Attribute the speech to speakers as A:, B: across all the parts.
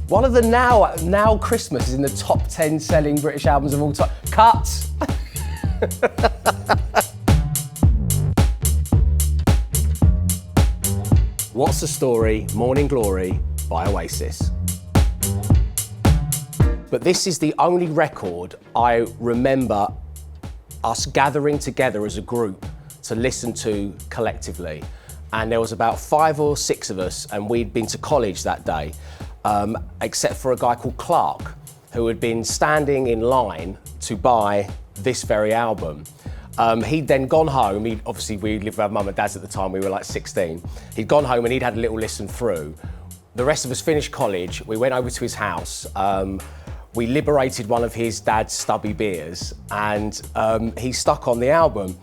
A: One of the Now Christmas is in the top 10 selling British albums of all time. Cut! What's the Story? Morning Glory by Oasis. But this is the only record I remember us gathering together as a group to listen to collectively. And there was about 5 or 6 of us, and we'd been to college that day, except for a guy called Clark, who had been standing in line to buy this very album. He'd then gone home. We lived with our mum and dads at the time, we were like 16. He'd gone home and he'd had a little listen through. The rest of us finished college, we went over to his house, we liberated one of his dad's stubby beers, and he stuck on the album.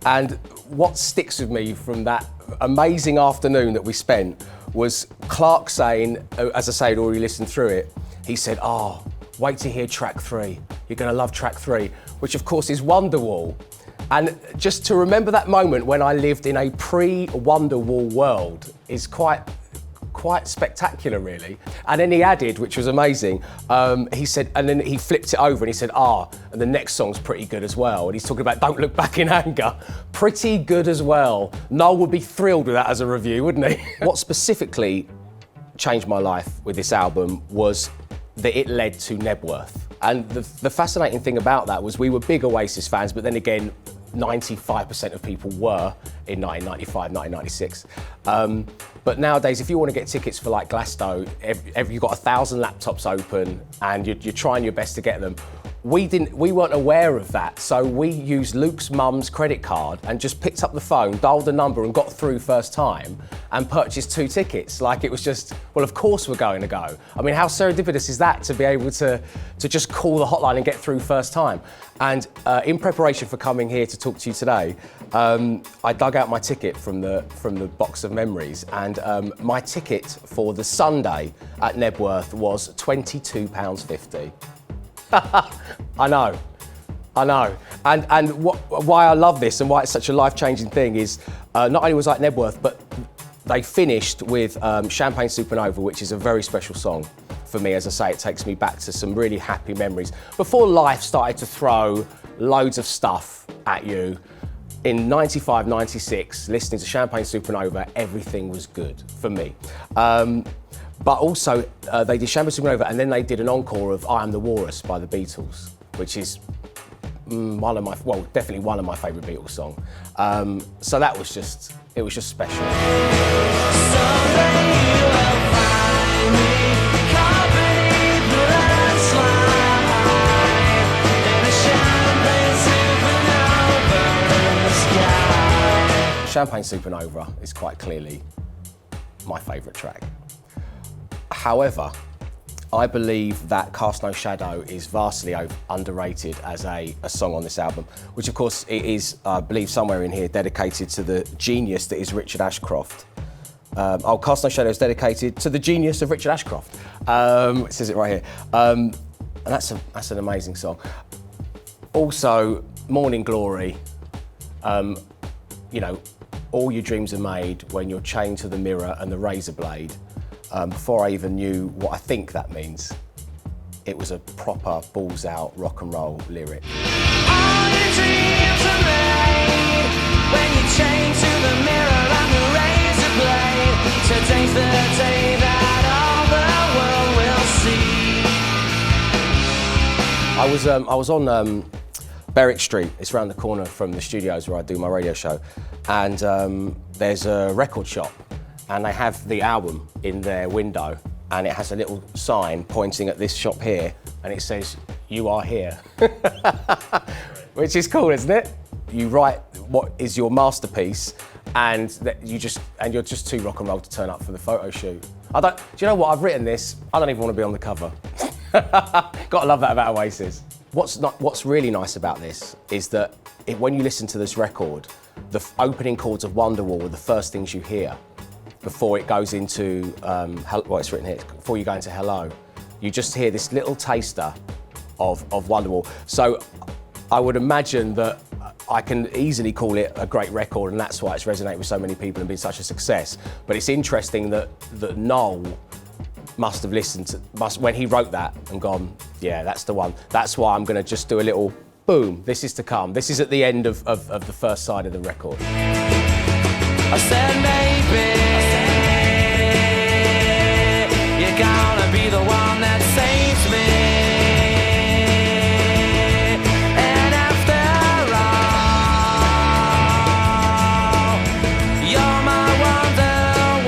A: And what sticks with me from that amazing afternoon that we spent was Clark saying, as I say, he'd already listened through it, he said, "Oh, wait to hear track 3. You're gonna love track 3, which of course is Wonderwall." And just to remember that moment when I lived in a pre-Wonderwall world is quite spectacular, really. And then he added, which was amazing, he said, and then he flipped it over and he said, and the next song's pretty good as well. And he's talking about Don't Look Back in Anger. Pretty good as well. Noel would be thrilled with that as a review, wouldn't he? What specifically changed my life with this album was that it led to Knebworth. And the fascinating thing about that was we were big Oasis fans, but then again, 95% of people were in 1995, 1996. But nowadays, if you want to get tickets for like Glasgow, you've got 1,000 laptops open and you're trying your best to get them. We weren't aware of that, so we used Luke's mum's credit card and just picked up the phone, dialed the number and got through first time and purchased 2 tickets. Like it was just, well, of course we're going to go. I mean, how serendipitous is that to be able to just call the hotline and get through first time? And in preparation for coming here to talk to you today, I dug out my ticket from the box of memories, and my ticket for the Sunday at Knebworth was £22.50. I know. And why I love this and why it's such a life-changing thing is not only was I at Knebworth, but they finished with Champagne Supernova, which is a very special song for me. As I say, it takes me back to some really happy memories. Before life started to throw loads of stuff at you, in 95, 96, listening to Champagne Supernova, everything was good for me. But also, they did Champagne Supernova and then they did an encore of I Am the Walrus by the Beatles, which is definitely one of my favourite Beatles songs. So that was just, it was just special. Champagne Supernova is quite clearly my favourite track. However, I believe that Cast No Shadow is vastly underrated as a song on this album, which of course it is, I believe somewhere in here, dedicated to the genius that is Richard Ashcroft. Cast No Shadow is dedicated to the genius of Richard Ashcroft. It says it right here. And that's an amazing song. Also, Morning Glory, you know, all your dreams are made when you're chained to the mirror and the razor blade. Before I even knew what I think that means, it was a proper balls out rock and roll lyric.
B: All your dreams are made when you're chained to the mirror and the razor blade. Today's the day that all the world will see. I was on Berwick Street. It's around the corner from the studios where I do my radio show, and there's a record shop. And they have the album in their window, and it has a little sign pointing at this shop here, and it says, "You are here," which is cool, isn't it? You write what is your masterpiece, and you're just too rock and roll to turn up for the photo shoot. Do you know what? I've written this. I don't even want to be on the cover. Gotta love that about Oasis. What's really nice about this is that when you listen to this record, the opening chords of Wonderwall are the first things you hear. Before it goes into, it's written here, before you go into Hello, you just hear this little taster of Wonderwall. So I would imagine that I can easily call it a great record, and that's why it's resonated with so many people and been such a success. But it's interesting that Noel must have listened to, when he wrote that and gone, yeah, that's the one. That's why I'm going to just do a little boom, this is to come. This is at the end of the first side of the record.
C: I said maybe you're gonna be the one that saves me. And after all, you're my Wonderwall.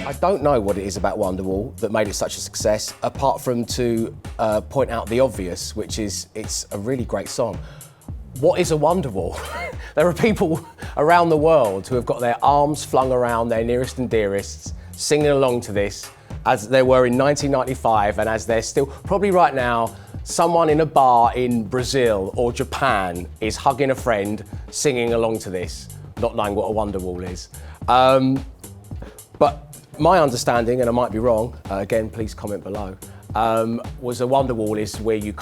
B: I don't know what it is about Wonderwall that made it such a success, apart from to point out the obvious, which is it's a really great song. What is a Wonderwall? There are people around the world who have got their arms flung around their nearest and dearests, singing along to this, as they were in 1995, and as they're still, probably right now, someone in a bar in Brazil or Japan is hugging a friend, singing along to this, not knowing what a Wonderwall is. But my understanding, and I might be wrong, again, please comment below, was a Wonderwall is where you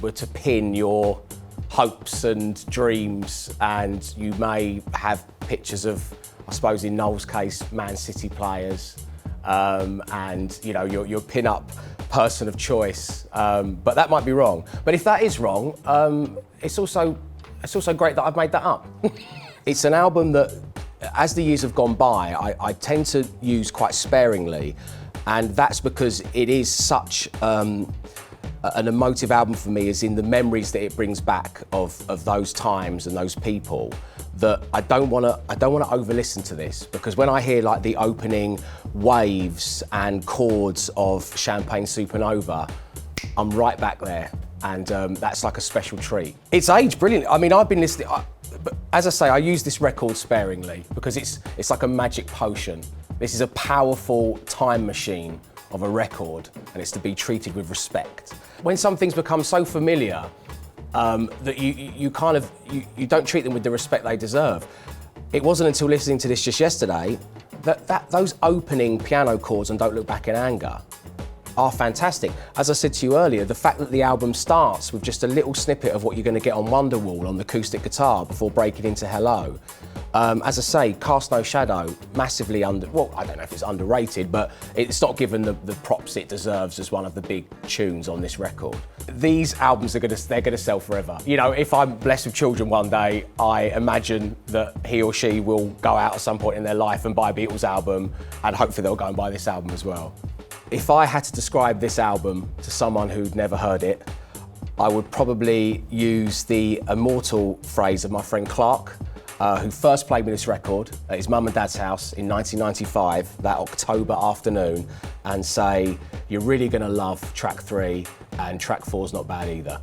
B: were to pin your hopes and dreams, and you may have pictures of, I suppose in Noel's case, Man City players, and you know, your pin-up person of choice. But that might be wrong. But if that is wrong, it's also great that I've made that up. It's an album that, as the years have gone by, I tend to use quite sparingly, and that's because it is such an emotive album for me, is in the memories that it brings back of those times and those people, that I don't want to over-listen to this, because when I hear like the opening waves and chords of Champagne Supernova, I'm right back there, and that's like a special treat. It's aged brilliantly. I mean, I've been listening, but as I say, I use this record sparingly because it's like a magic potion. This is a powerful time machine of a record, and it's to be treated with respect. When some things become so familiar that you don't treat them with the respect they deserve. It wasn't until listening to this just yesterday that those opening piano chords on Don't Look Back in Anger are fantastic. As I said to you earlier, the fact that the album starts with just a little snippet of what you're going to get on Wonderwall on the acoustic guitar before breaking into Hello. As I say, Cast No Shadow, massively well, I don't know if it's underrated, but it's not given the props it deserves as one of the big tunes on this record. These albums they're gonna sell forever. You know, if I'm blessed with children one day, I imagine that he or she will go out at some point in their life and buy a Beatles album, and hopefully they'll go and buy this album as well. If I had to describe this album to someone who'd never heard it, I would probably use the immortal phrase of my friend Clark, who first played me this record at his mum and dad's house in 1995, that October afternoon, and say, you're really gonna love track 3, and track 4's not bad either.